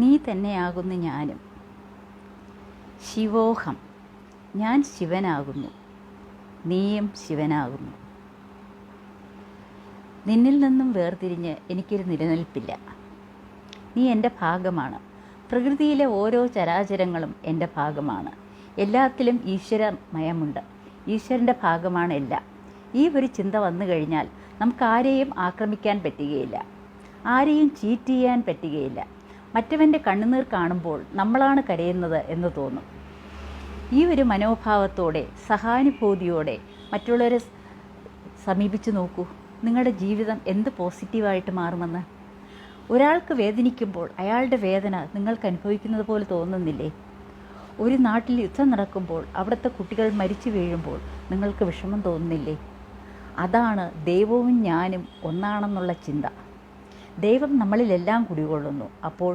നീ തന്നെയാകുന്നു ഞാനും. ശിവോഹം, ഞാൻ ശിവനാകുന്നു, നീയും ശിവനാകുന്നു. നിന്നിൽ നിന്നും വേർതിരിഞ്ഞ് എനിക്കൊരു നിലനിൽപ്പില്ല. നീ എൻ്റെ ഭാഗമാണ്. പ്രകൃതിയിലെ ഓരോ ചരാചരങ്ങളും എൻ്റെ ഭാഗമാണ്. എല്ലാത്തിലും ഈശ്വരമയമുണ്ട്. ഈശ്വരൻ്റെ ഭാഗമാണ് എല്ലാം. ഈ ഒരു ചിന്ത വന്നു കഴിഞ്ഞാൽ നമുക്ക് ആരെയും ആക്രമിക്കാൻ പറ്റുകയില്ല, ആരെയും ചീറ്റ് ചെയ്യാൻ പറ്റുകയില്ല. മറ്റവൻ്റെ കണ്ണുനീർ കാണുമ്പോൾ നമ്മളാണ് കരയുന്നത് എന്ന് തോന്നും. ഈ ഒരു മനോഭാവത്തോടെ, സഹാനുഭൂതിയോടെ മറ്റുള്ളവരെ സമീപിച്ചു നോക്കൂ. നിങ്ങളുടെ ജീവിതം എന്ത് പോസിറ്റീവായിട്ട് മാറുമെന്ന്. ഒരാൾക്ക് വേദനിക്കുമ്പോൾ അയാളുടെ വേദന നിങ്ങൾക്ക് അനുഭവിക്കുന്നത് പോലെ തോന്നുന്നില്ലേ? ഒരു നാട്ടിൽ യുദ്ധം നടക്കുമ്പോൾ അവിടുത്തെ കുട്ടികൾ മരിച്ചു വീഴുമ്പോൾ നിങ്ങൾക്ക് വിഷമം തോന്നുന്നില്ലേ? അതാണ് ദൈവവും ഞാനും ഒന്നാണെന്നുള്ള ചിന്ത. ദൈവം നമ്മളിലെല്ലാം കുടികൊള്ളുന്നു. അപ്പോൾ